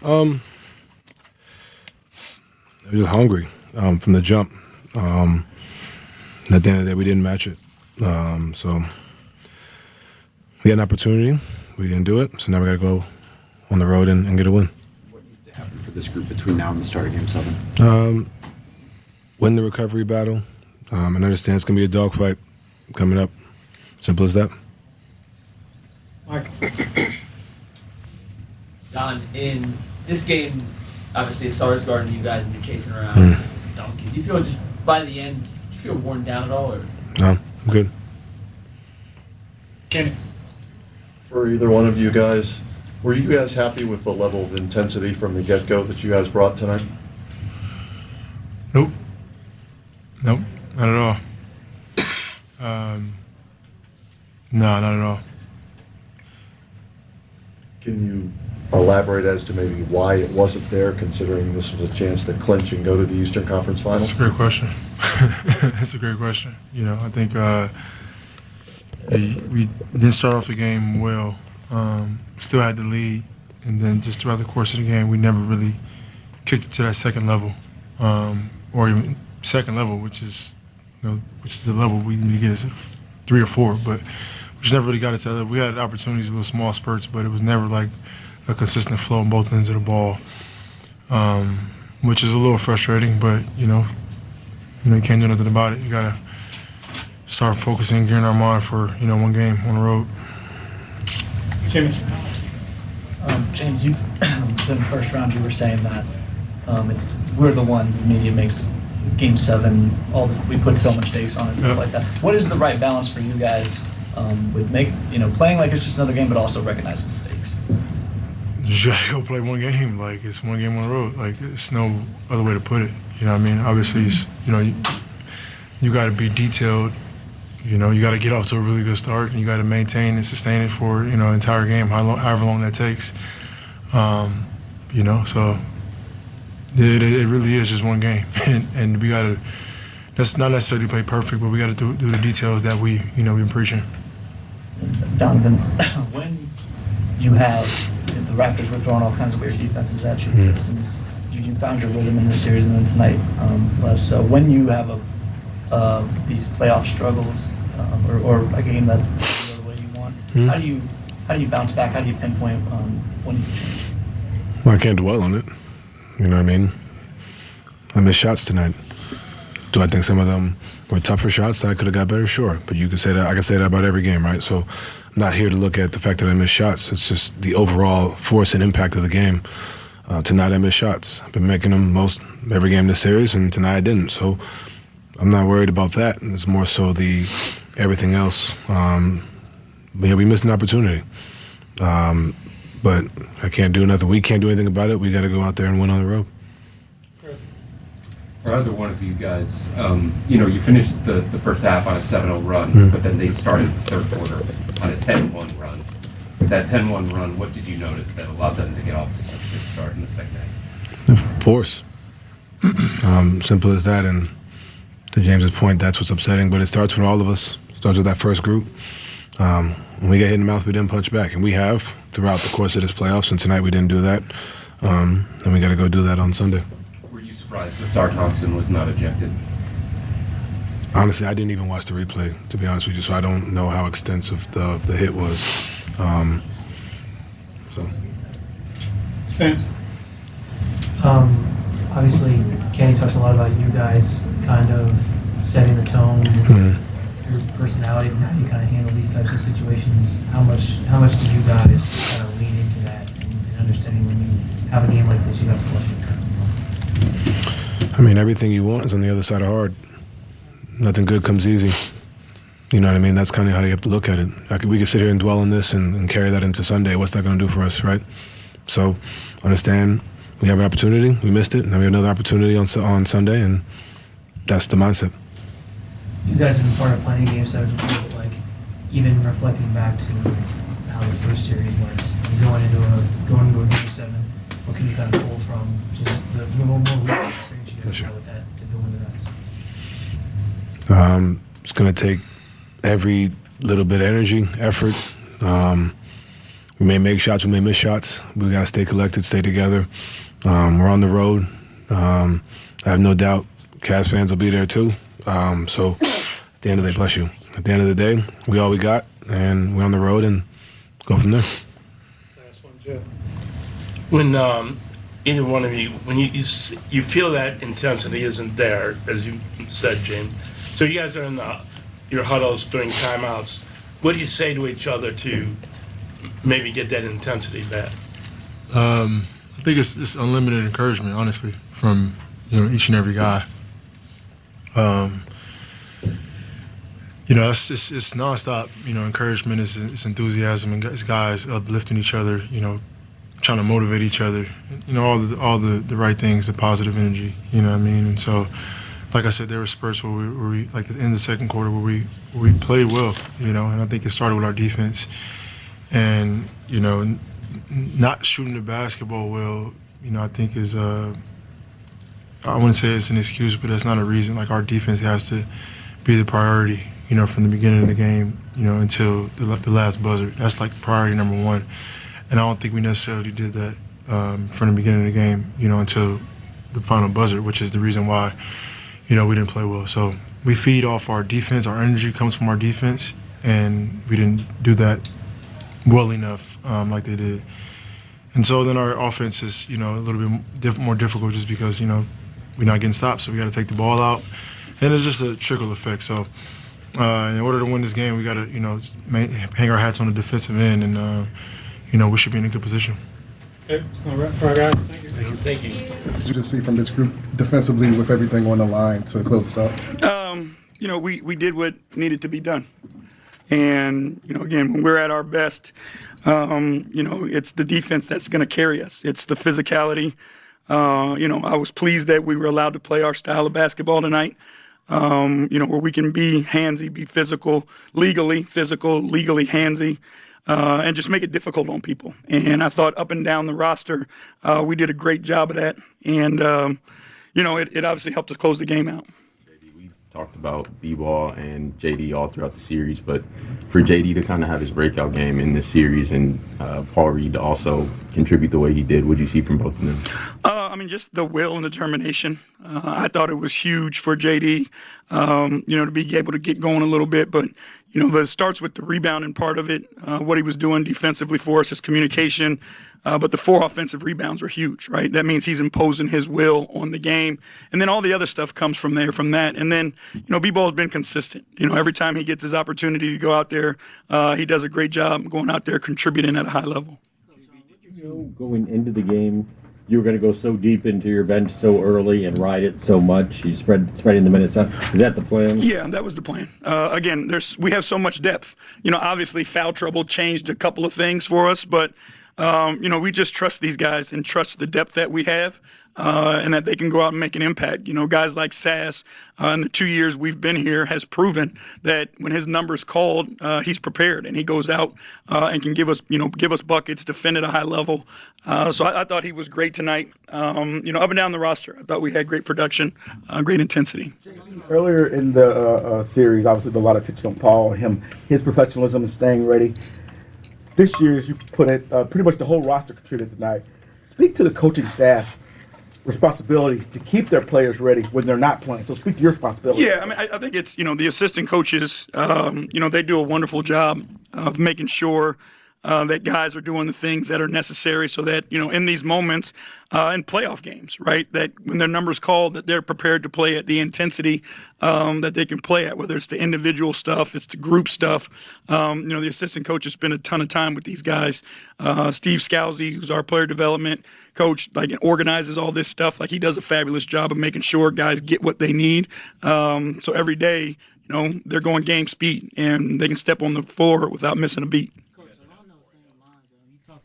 I was just hungry from the jump. At the end of the day, we didn't match it. So we had an opportunity. We didn't do it. So now we got to go on the road and get a win. What needs to happen for this group between now and the start of Game 7? Win the recovery battle. And understand it's going to be a dogfight coming up. Simple as that. Mark. Don, in this game, obviously, Stars guarding you guys and you're chasing around Donkey. Do you feel just by the end, do you feel worn down at all? Or? No, I'm good. Kenny. For either one of you guys, were you guys happy with the level of intensity from the get-go that you guys brought tonight? Nope, not at all. No, not at all. Can you elaborate as to maybe why it wasn't there, considering this was a chance to clinch and go to the Eastern Conference Finals? That's a great question. That's a great question. You know, I think we didn't start off the game well. Still had the lead, and then just throughout the course of the game, we never really kicked it to that second level, or even second level, which is the level we need to get as 3 or 4. But we just never really got it to that level. We had opportunities, little small spurts, but it was never like a consistent flow on both ends of the ball, which is a little frustrating. But you can't do nothing about it. You gotta start focusing, gearing our mind for one game on the road. Jimmy. James, you've been first round. You were saying that we're the ones. The media makes Game 7. We put so much stakes on it, stuff like that. What is the right balance for you guys with playing like it's just another game, but also recognizing the stakes? You gotta go play one game. Like, it's one game on the road. Like, there's no other way to put it. You know what I mean? Obviously, you got to be detailed. You got to get off to a really good start, and you got to maintain and sustain it for an entire game, however long that takes. So it really is just one game, and we got to. That's not necessarily play perfect, but we got to do the details that we've been preaching. Donovan, when you have the Raptors were throwing all kinds of weird defenses at you, Pistons, you found your rhythm in this series, and then tonight left. So when you have these playoff struggles or a game that goes the way you want, how do you bounce back? How do you pinpoint when needs to change? Well, I can't dwell on it. You know what I mean? I missed shots tonight. Do I think some of them were tougher shots that I could have got better? Sure. But you can say that. I can say that about every game, right? So I'm not here to look at the fact that I missed shots. It's just the overall force and impact of the game. Tonight I missed shots. I've been making them most every game this series, and tonight I didn't. So I'm not worried about that. It's more so the everything else. But yeah, we missed an opportunity. But I can't do nothing. We can't do anything about it. We got to go out there and win on the road. For either one of you guys, you finished the first half on a 7-0 run, but then they started the third quarter on a 10-1 run. With that 10-1 run, what did you notice that allowed them to get off to such a good start in the second half? Force. Simple as that. And to James's point, that's what's upsetting. But it starts with all of us. It starts with that first group. When we get hit in the mouth, we didn't punch back. And we have throughout the course of this playoffs. And tonight we didn't do that. And we got to go do that on Sunday. Were you surprised that Sar Thompson was not ejected? Honestly, I didn't even watch the replay, to be honest with you. So I don't know how extensive the hit was. Spence. Obviously, Kenny touched a lot about you guys kind of setting the tone, your personalities, and how you kind of handle these types of situations. How much did you guys kind of lean into that and understanding when you have a game like this, you got to flush it? I mean, everything you want is on the other side of hard. Nothing good comes easy. You know what I mean? That's kind of how you have to look at it. We could sit here and dwell on this and carry that into Sunday. What's that going to do for us, right? So, understand, we have an opportunity. We missed it. And then we have another opportunity on Sunday, and that's the mindset. You guys have been part of plenty of game sevens before, but like, even reflecting back to how the first series went, going into a game 7, what can you kind of pull from just the more recent experience you guys have with that to go into that? It's going to take every little bit of energy, effort. We may make shots, we may miss shots. We got to stay collected, stay together. We're on the road. I have no doubt Cavs fans will be there too. So at the end of the day, bless you. At the end of the day, we all we got, and we're on the road and go from there. Last one, Jeff. When either one of you, when you feel that intensity isn't there, as you said, James. So you guys are in your huddles during timeouts. What do you say to each other to maybe get that intensity back? I think it's unlimited encouragement, honestly, from each and every guy. It's nonstop. Encouragement is enthusiasm, and it's guys uplifting each other. Trying to motivate each other. All the right things, the positive energy. You know what I mean? And so, like I said, there were spurts where we like in the second quarter where we played well. And I think it started with our defense, and not shooting the basketball well. I think is I wouldn't say it's an excuse, but that's not a reason. Like, our defense has to be the priority. From the beginning of the game, until the last buzzer. That's like priority number one. And I don't think we necessarily did that from the beginning of the game, until the final buzzer, which is the reason why, we didn't play well. So we feed off our defense. Our energy comes from our defense, and we didn't do that well enough like they did. And so then our offense is, a little bit more difficult just because, we're not getting stopped. So we got to take the ball out. And it's just a trickle effect. So in order to win this game, we got to, hang our hats on the defensive end, and, we should be in a good position. Okay, that's not right for our guys. Thank you. What did you just see from this group defensively with everything on the line to close this out? We did what needed to be done. And, again, when we're at our best, it's the defense that's going to carry us. It's the physicality. I was pleased that we were allowed to play our style of basketball tonight, where we can be handsy, be physical, legally handsy, and just make it difficult on people. And I thought up and down the roster, we did a great job of that. And, it obviously helped us close the game out. We talked about B-Ball and JD all throughout the series, but for JD to kind of have his breakout game in this series and Paul Reed to also contribute the way he did, what did you see from both of them? Just the will and determination. I thought it was huge for JD, to be able to get going a little bit. But, it starts with the rebounding part of it, what he was doing defensively for us, his communication. But the 4 offensive rebounds were huge, right? That means he's imposing his will on the game. And then all the other stuff comes from that. And then, B-Ball's been consistent. Every time he gets his opportunity to go out there, he does a great job going out there contributing at a high level. Going into the game, you were going to go so deep into your bench so early and ride it so much. You spreading the minutes out. Is that the plan? Yeah, that was the plan. Again, we have so much depth. Obviously foul trouble changed a couple of things for us, but we just trust these guys and trust the depth that we have, and that they can go out and make an impact. Guys like Sass, in the 2 years we've been here, has proven that when his number's called, he's prepared and he goes out and can give us buckets, defend at a high level. So I thought he was great tonight. Up and down the roster, I thought we had great production, great intensity. Earlier in the series, obviously a lot of attention on Paul and his professionalism and staying ready. This year, as you put it, pretty much the whole roster contributed tonight. Speak to the coaching staff's responsibility to keep their players ready when they're not playing. So speak to your responsibility. Yeah, I think it's, the assistant coaches, they do a wonderful job of making sure that guys are doing the things that are necessary so that, in these moments, in playoff games, right, that when their number's called, that they're prepared to play at the intensity that they can play at, whether it's the individual stuff, it's the group stuff. The assistant coaches spend a ton of time with these guys. Steve Scalzi, who's our player development coach, organizes all this stuff. He does a fabulous job of making sure guys get what they need. So every day, they're going game speed and they can step on the floor without missing a beat.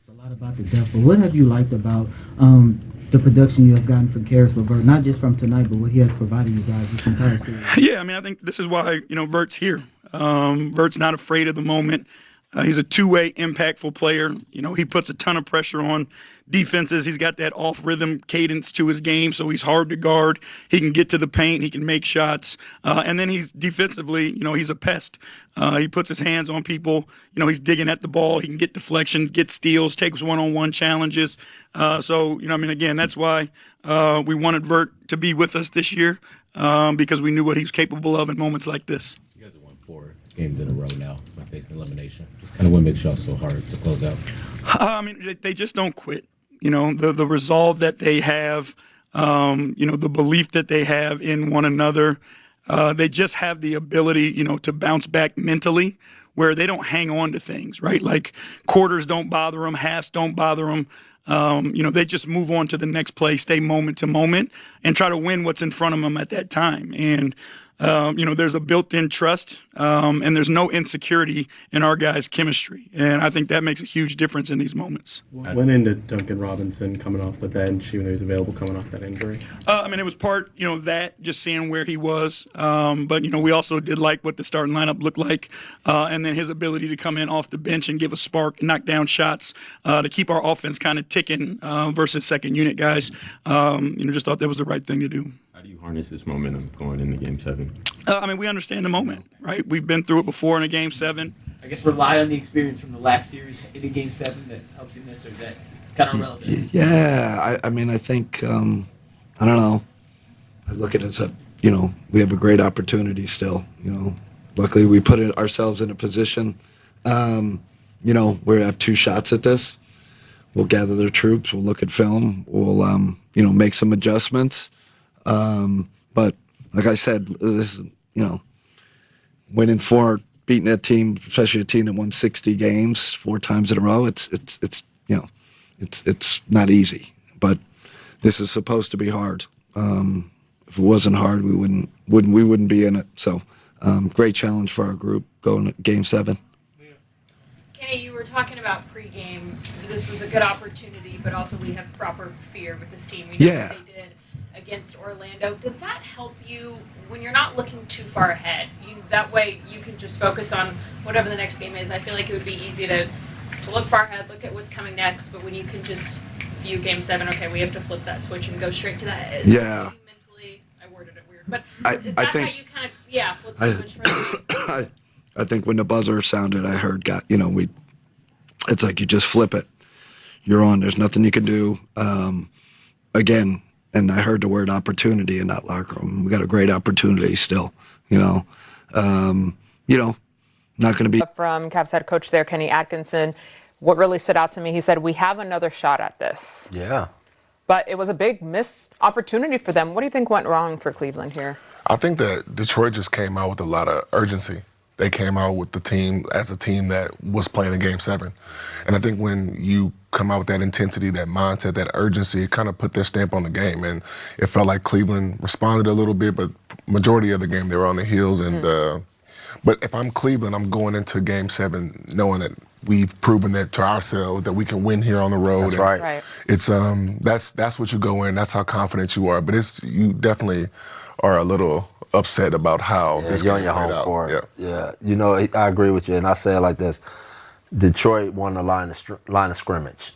A lot about the depth, but what have you liked about the production you have gotten from Karis LeVert, not just from tonight, but what he has provided you guys this entire series? Yeah, I think this is why, Vert's here. Vert's not afraid of the moment. He's a two-way impactful player. You know, he puts a ton of pressure on defenses. He's got that off-rhythm cadence to his game, so he's hard to guard. He can get to the paint. He can make shots. And then he's defensively, you know, he's a pest. He puts his hands on people. You know, he's digging at the ball. He can get deflections, get steals, takes one-on-one challenges. So, you know, I mean, again, that's why we wanted Vert to be with us this year because we knew what he's capable of in moments like this. You guys have won 4 games in a row now, like facing elimination. Just kind of what makes y'all so hard to close out? I mean, they just don't quit. You know, the resolve that they have, you know, the belief that they have in one another. They just have the ability, you know, to bounce back mentally where they don't hang on to things, right? Like quarters don't bother them, halves don't bother them. You know, they just move on to the next play, stay moment to moment, and try to win what's in front of them at that time. And, you know, there's a built-in trust, and there's no insecurity in our guys' chemistry. And I think that makes a huge difference in these moments. Went into Duncan Robinson coming off the bench, even though he's available coming off that injury? I mean, it was part, you know, that, just seeing where he was. But, you know, we also did like what the starting lineup looked like. And then his ability to come in off the bench and give a spark and knock down shots to keep our offense kind of ticking versus second unit guys. You know, just thought that was the right thing to do. How do you harness this momentum going into Game 7? I mean, we understand the moment, right? We've been through it before in a Game 7. I guess rely on the experience from the last series in a Game 7 that helps you miss, or is that kind of relevant? Yeah, I mean, I think, I don't know. I look at it as you know, we have a great opportunity still, you know. Luckily, we put ourselves in a position, you know, where we have 2 shots at this. We'll gather the troops, we'll look at film, we'll, you know, make some adjustments. But like I said, this is, you know, winning 4, beating that team, especially a team that won 60 games 4 times in a row. It's you know, it's not easy. But this is supposed to be hard. If it wasn't hard, we wouldn't be in it. So, great challenge for our group going to Game 7. Kenny, you were talking about pregame. This was a good opportunity, but also we have proper fear with this team. We know Yeah. what they did against Orlando. Does that help you when you're not looking too far ahead? That way you can just focus on whatever the next game is. I feel like it would be easy to look far ahead, look at what's coming next, but when you can just view Game 7, okay, we have to flip that switch and go straight to that. Is Yeah. Mentally, I worded it weird, but is I that think, how you kind of, flip the switch for you? I think when the buzzer sounded, I heard, you know, it's like you just flip it. You're on. There's nothing you can do. Again, and I heard the word opportunity in that locker room. We got a great opportunity still, you know. You know, not going to be. From Cavs head coach there, Kenny Atkinson, what really stood out to me, he said, we have another shot at this. Yeah. But it was a big missed opportunity for them. What do you think went wrong for Cleveland here? I think that Detroit just came out with a lot of urgency. They came out with the team as a team that was playing in Game 7. And I think when you come out with that intensity, that mindset, that urgency, it kind of put their stamp on the game. And it felt like Cleveland responded a little bit, but majority of the game they were on the heels. And but if I'm Cleveland, I'm going into Game 7 knowing that we've proven that to ourselves that we can win here on the road. That's right. It's that's what you go in. That's how confident you are. But you definitely are a little upset about how this you're on game your played home out. court. Yeah, you know, I agree with you, and I say it like this: Detroit won the line of scrimmage.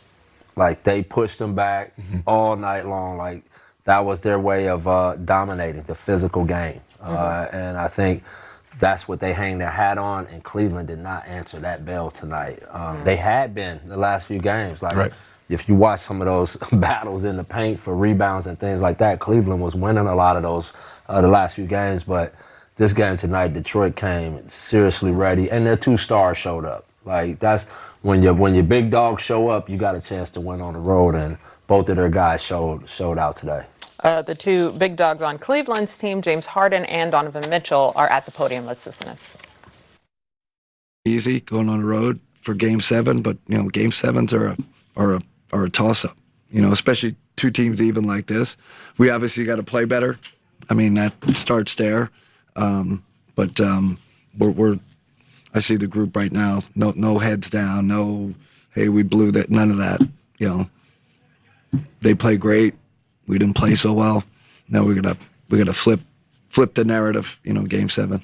Like they pushed them back all night long. Like that was their way of dominating the physical game, and I think that's what they hang their hat on. And Cleveland did not answer that bell tonight. They had been the last few games. Like if you watch some of those battles in the paint for rebounds and things like that, Cleveland was winning a lot of those the last few games. But this game tonight, Detroit came seriously ready, and their 2 stars showed up. Like that's when your big dogs show up, you got a chance to win on the road, and both of their guys showed out today. The 2 big dogs on Cleveland's team, James Harden and Donovan Mitchell, are at the podium. Let's listen in. Easy going on the road for Game 7, but you know, Game 7s are a toss-up. You know, especially 2 teams even like this. We obviously got to play better. I mean, that starts there. But I see the group right now. No heads down. No, hey, we blew that. None of that. You know, they play great. We didn't play so well. Now we gotta flip the narrative. You know, Game 7.